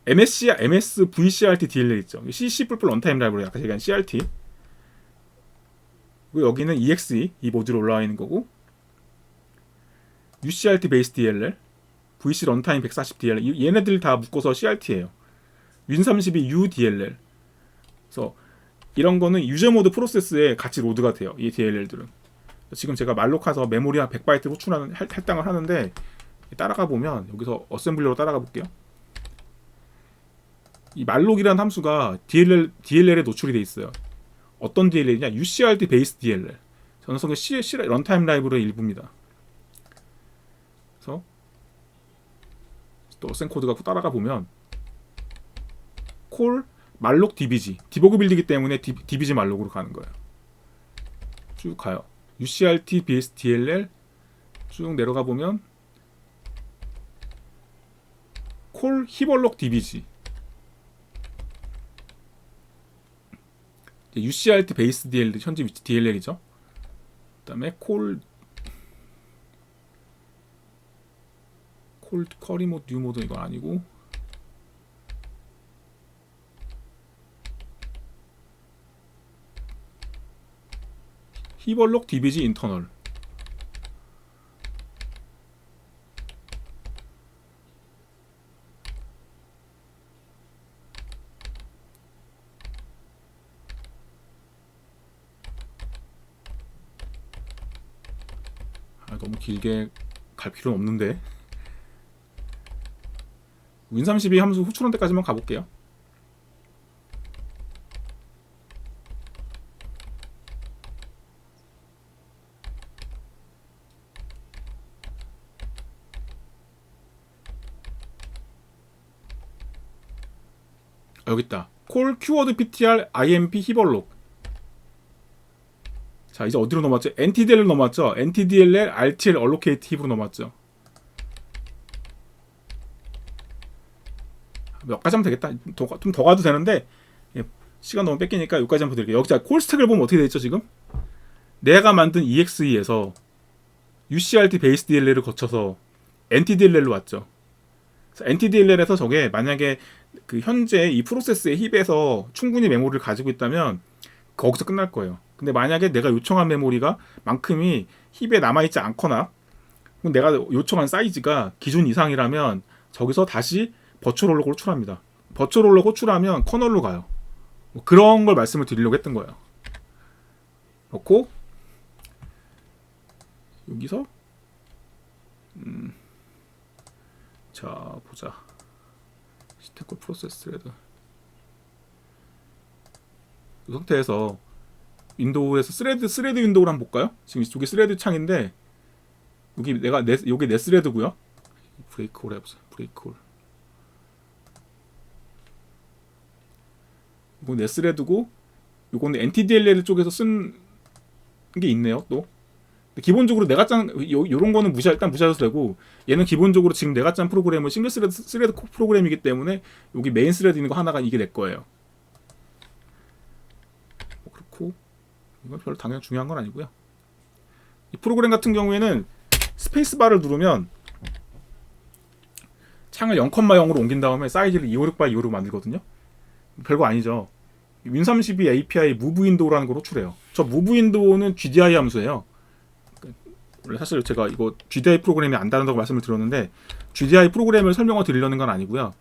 S1: MS VCRT DLL 있죠. CC 뿔뿔 런타임 라이브러리 아까 얘기한 CRT. 그리고 여기는 EXE 이 모듈 올라와 있는 거고, UCRT 베이스 DLL, VC 런타임 140 DLL 얘네들 다 묶어서 CRT예요. 윈32 UDLL. 그래서 이런 거는 유저 모드 프로세스에 같이 로드가 돼요. 이 DLL들은. 지금 제가 말록해서 메모리 한 100바이트 호출하는 할당을 하는데, 따라가 보면 여기서 어셈블리로 따라가 볼게요. 이 말록이라는 함수가 DLL에 노출이 돼 있어요. 어떤 DLL이냐? UCRT 베이스 DLL. 전성의 런타임 라이브러리 일부입니다. 그래서 또 어셈 코드가 따라가 보면 콜 말록 DBG 디버그 빌드이기 때문에 DBG 말록으로 가는 거예요. 쭉 가요. UCRT 베이스 DLL 쭉 내려가 보면 콜 히벌록 DBG, UCRT 베이스 DLL 현재 위치 DLL이죠. 그다음에 콜 커리 모드 뉴 모드 이건 아니고, 히벌록 DBG 인터널. 너무 길게 갈 필요는 없는데, 윈32 함수 호출한 데까지만 가볼게요. 여기 있다. 콜 키워드 PTR IMP 히벌록. 자, 이제 어디로 넘어왔죠? NTDL로 넘어왔죠? NTDLL RTL 얼로케이트 힙으로 넘어왔죠. 몇 가지 하면 되겠다. 좀 더 가도 되는데 시간 너무 뺏기니까 여기까지 한번 드릴게요. 여기 자 콜스택을 보면 어떻게 되어 있죠? 지금 내가 만든 EXE에서 UCRT 베이스 DLL을 거쳐서 NTDLL로 왔죠. NTDLL에서 저게 만약에 그 현재 이 프로세스의 힙에서 충분히 메모리를 가지고 있다면 거기서 끝날 거예요. 근데 만약에 내가 요청한 메모리가 만큼이 힙에 남아있지 않거나 내가 요청한 사이즈가 기준 이상이라면 저기서 다시 버추얼롤로 호출합니다. 버추얼롤로 호출하면 커널로 가요. 뭐 그런 걸 말씀을 드리려고 했던 거예요. 그렇고 여기서 자 보자. 시스템콜 프로세스 스레드. 이 상태에서 윈도우에서 스레드 윈도우를 한번 볼까요? 지금 이쪽이 스레드 창인데 여기 여기 내 스레드고요. 브레이크홀 해보자. 브레이크홀. 이거 내 스레드고 이거는 NTDLL 쪽에서 쓴 게 있네요. 또 기본적으로 내가 짠 요런 거는 일단 무시하셔도 되고, 얘는 기본적으로 지금 내가 짠 프로그램은 싱글 스레드 프로그램이기 때문에 여기 메인 스레드 있는 거 하나가 이게 내 거예요. 그렇고 이건 별로 당연히 중요한 건 아니고요. 이 프로그램 같은 경우에는 스페이스바를 누르면 창을 0,0으로 옮긴 다음에 사이즈를 256x256 만들거든요. 별거 아니죠. 윈32 API 무브 윈도우라는 걸 호출해요. 저 무브 윈도우는 GDI 함수예요. 원래 사실 제가 이거 GDI 프로그램이 안 다른다고 말씀을 드렸는데 GDI 프로그램을 설명을 드리려는 건 아니고요.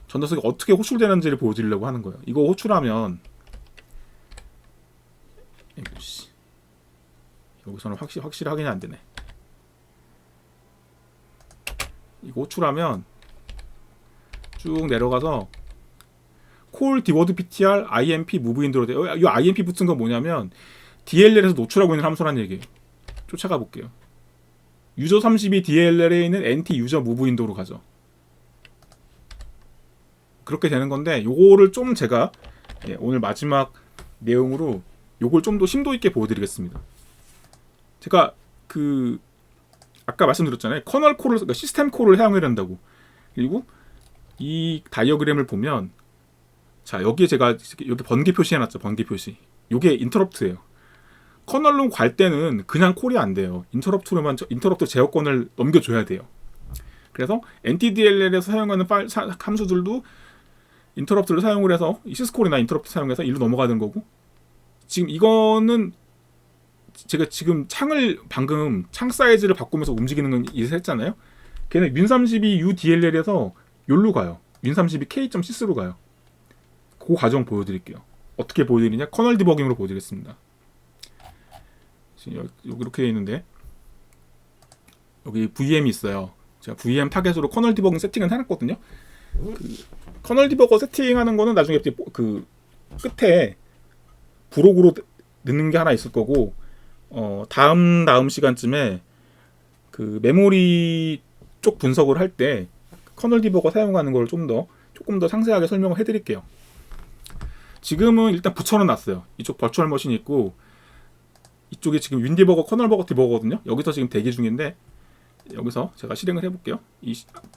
S1: 전자석이 어떻게 호출되는지를 보여드리려고 하는 거예요. 이거 호출하면 여기서는 확실히 확인이 안 되네. 이거 호출하면 쭉 내려가서 콜 디워드 ptr imp move 윈도로 돼요. 이 imp 붙은 건 뭐냐면 DLL에서 노출하고 있는 함수란 얘기예요. 쫓아가 볼게요. 유저 32 DLL에 있는 NT 유저 move 윈도로 가죠. 그렇게 되는 건데 요거를 좀 제가 오늘 마지막 내용으로 요걸 좀 더 심도 있게 보여드리겠습니다. 제가 그 아까 말씀드렸잖아요. 커널 콜을 그러니까 시스템 콜을 사용해야 된다고. 그리고 이 다이어그램을 보면 자 여기에 제가 여기 번개 표시 해놨죠. 번개 표시. 요게 인터럽트예요. 커널로 갈 때는 그냥 콜이 안 돼요. 인터럽트 제어권을 넘겨줘야 돼요. 그래서 NTDLL에서 사용하는 함수들도 인터럽트를 사용을 해서 시스콜이나 인터럽트 사용해서 일로 넘어가는 거고, 지금 이거는 제가 지금 방금 창 사이즈를 바꾸면서 움직이는 건 했잖아요. 걔는 win32 UDLL에서 여기로 가요. win32 K.sys로 가요. 그 과정 보여드릴게요. 어떻게 보여드리냐? 커널 디버깅으로 보여드리겠습니다. 지금 여기 이렇게 되어 있는데 여기 VM이 있어요. 제가 VM 타겟으로 커널 디버깅 세팅을 해놨거든요. 그 커널 디버거 세팅하는 거는 나중에 그 끝에 부록으로 넣는 게 하나 있을 거고, 다음 시간쯤에 그 메모리 쪽 분석을 할 때 커널 디버거 사용하는 걸 조금 더 상세하게 설명을 해드릴게요. 지금은 일단 붙여는 놨어요. 이쪽 버추얼 머신이 있고 이쪽에 지금 윈디버거 커널 버거 디버거거든요. 여기서 지금 대기 중인데 여기서 제가 실행을 해볼게요.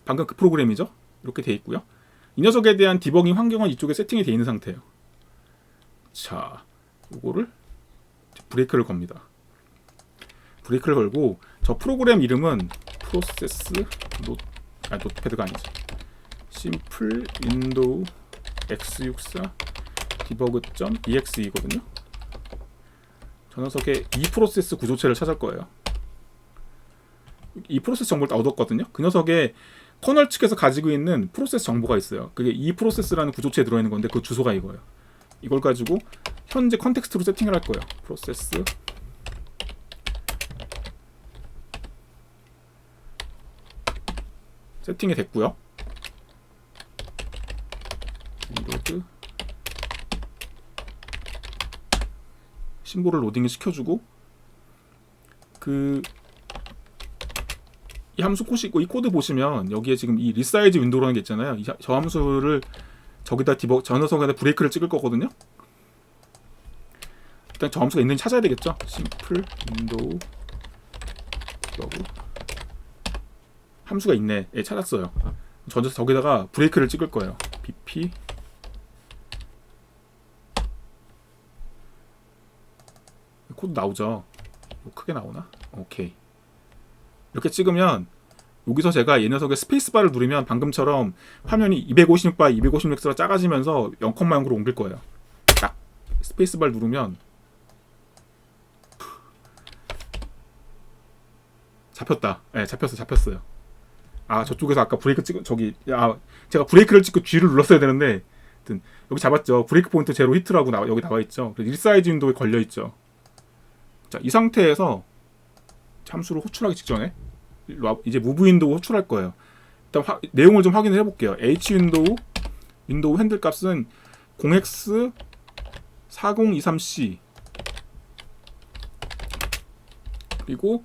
S1: 방금 그 프로그램이죠. 이렇게 돼 있고요. 이 녀석에 대한 디버깅 환경은 이쪽에 세팅이 되어 있는 상태예요. 자, 요거를 브레이크를 겁니다. 브레이크를 걸고 저 프로그램 이름은 프로세스 노트패드가 아니죠. 심플 윈도우 x64 debug.exe거든요. 저 녀석의 이 프로세스 구조체를 찾을 거예요. 이 프로세스 정보를 다 얻었거든요. 그 녀석의 커널 측에서 가지고 있는 프로세스 정보가 있어요. 그게 이 프로세스라는 구조체에 들어있는 건데 그 주소가 이거예요. 이걸 가지고 현재 컨텍스트로 세팅을 할 거예요. 프로세스 세팅이 됐고요. 리로드 심볼을 로딩을 시켜주고 이 함수 코드 있고 이 코드 보시면 여기에 지금 이 리사이즈 윈도우라는 게 있잖아요. 저 함수를 저 녀석에다 브레이크를 찍을 거거든요. 일단 저 함수가 있는지 찾아야 되겠죠. 심플 윈도우 디버그 함수가 있네. 찾았어요. 저기다가 브레이크를 찍을 거예요. bp 코드 나오죠. 크게 나오나? 오케이. 이렇게 찍으면 여기서 제가 이 녀석의 스페이스바를 누르면 방금처럼 화면이 256바 256X로 작아지면서 0,0으로 옮길 거예요. 딱 스페이스바를 누르면 잡혔다. 네, 잡혔어요. 아, 저쪽에서 아까 브레이크 제가 브레이크를 찍고 G를 눌렀어야 되는데 여기 잡았죠. 브레이크 포인트 제로 히트라고 여기 나와 있죠. 그래서 1사이즈 윈도우에 걸려 있죠. 자, 이 상태에서 함수를 호출하기 직전에 이제 무브 윈도우 호출할 거예요. 일단 내용을 좀 확인을 해볼게요. H 윈도우 핸들 값은 0x4023c 그리고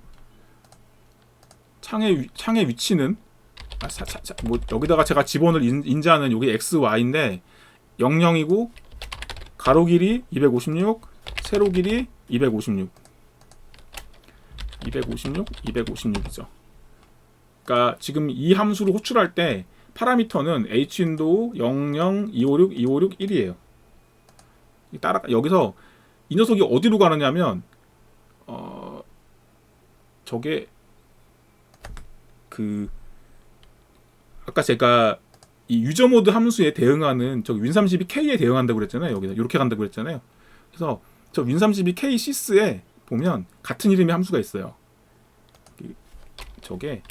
S1: 창의 위치는 여기다가 제가 지번을 인지하는 여기 XY인데 00이고 가로 길이 256 세로 길이 256이죠. 그러니까 지금 이 함수를 호출할 때 파라미터는 h윈도우 00, 256, 256, 1이에요. 여기서 이 녀석이 어디로 가느냐면 저게 아까 제가 이 유저 모드 함수에 대응하는 저기 win32k에 대응한다고 그랬잖아요. 여기다 이렇게 간다고 그랬잖아요. 그래서 저 win32k sys에 보면 같은 이름의 함수가 있어요. 저게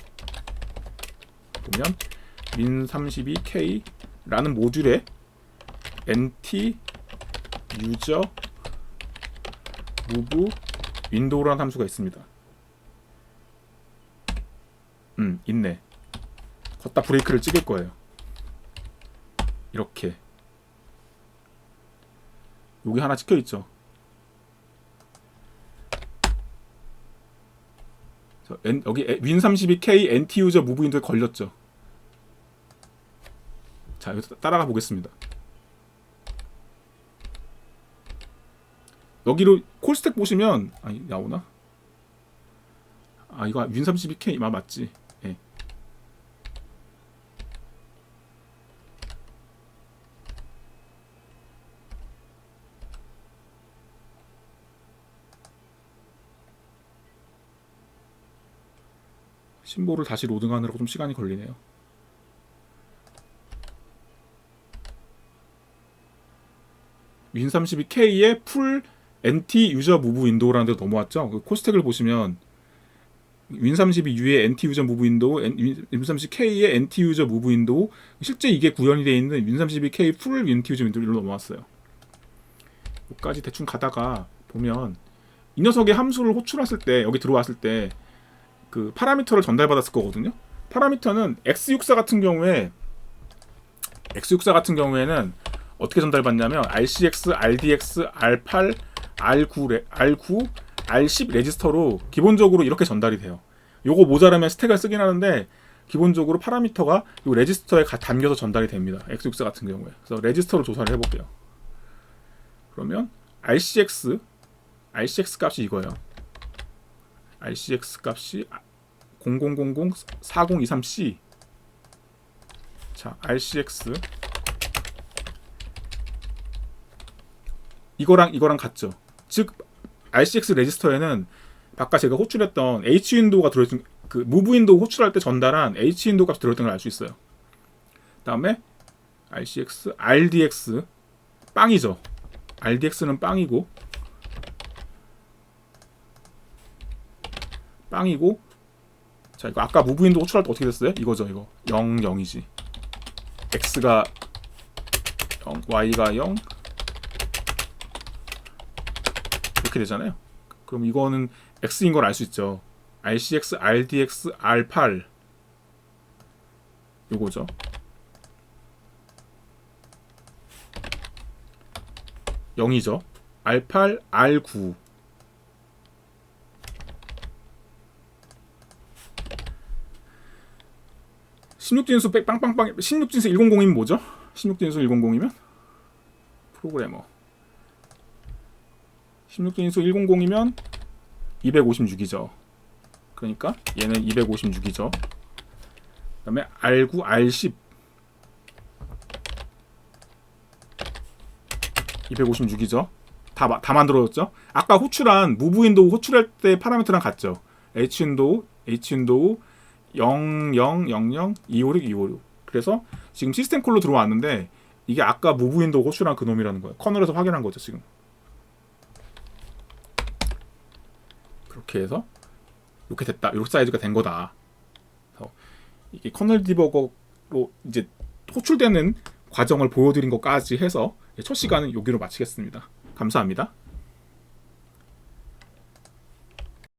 S1: 보면 win32k라는 모듈에 nt user move window라는 함수가 있습니다. 있네. 걷다 브레이크를 찍을 거예요. 이렇게 여기 하나 찍혀 있죠. 여기 win32k NT 유저 무브 윈도에 걸렸죠. 자, 여기 따라가 보겠습니다. 여기로 콜스택 보시면 나오나? 이거 win32k 맞지? 예. 심볼을 다시 로딩하느라고 좀 시간이 걸리네요. win32k의 풀 NT 유저 무브 윈도우라는 데 넘어왔죠. 그 콜스택을 보시면 win32U의 NT 유저 무브 윈도우, win32K의 NT 유저 무브 윈도우, 실제 이게 구현이 되어 있는 win32K 풀 NT 유저 윈도우로 넘어왔어요. 여기까지 대충 가다가 보면 이 녀석의 함수를 호출했을 때, 여기 들어왔을 때 그 파라미터를 전달받았을 거거든요. 파라미터는 x64 같은 경우에는 어떻게 전달받냐면 RCX, RDX, R8, R9, R10 레지스터로 기본적으로 이렇게 전달이 돼요. 요거 모자라면 스택을 쓰긴 하는데 기본적으로 파라미터가 요 레지스터에 담겨서 전달이 됩니다. x64 같은 경우에. 그래서 레지스터로 조사를 해볼게요. 그러면 RCX 값이 이거예요. RCX 값이 00004023C. 자, RCX 이거랑 같죠. 즉 RCX 레지스터에는 아까 제가 호출했던 H 윈도우가 들어있는 그 무브 윈도우 호출할 때 전달한 H 윈도우 값이 들어있던 걸 알 수 있어요. 그다음에 RCX, RDX 빵이죠. RDX는 빵이고 자, 이거 아까 무브 윈도우 호출할 때 어떻게 됐어요? 이거죠, 이거 0, 0이지. X가 0, Y가 0 이렇게 되잖아요. 그럼 이거는 X인 걸 알 수 있죠. RCX, RDX, R8 요거죠. (0이죠) R8, R9 16진수 빵빵빵 16진수 100이면 뭐죠? 16진수 100이면 프로그래머 16진수 100이면 256이죠. 그러니까 얘는 256이죠. 그 다음에 R9, R10 256이죠. 다 만들어졌죠. 아까 호출한 무브 윈도우 호출할 때 파라미터랑 같죠. H 윈도우 0000 256 256. 그래서 지금 시스템 콜로 들어왔는데 이게 아까 무브 윈도우 호출한 그 놈이라는 거예요. 커널에서 확인한 거죠, 지금. 그렇게 해서 이렇게 됐다. 이렇게 사이즈가 된 거다. 그래서 이게 커널 디버거로 이제 호출되는 과정을 보여드린 것까지 해서 첫 시간은 여기로 마치겠습니다. 감사합니다.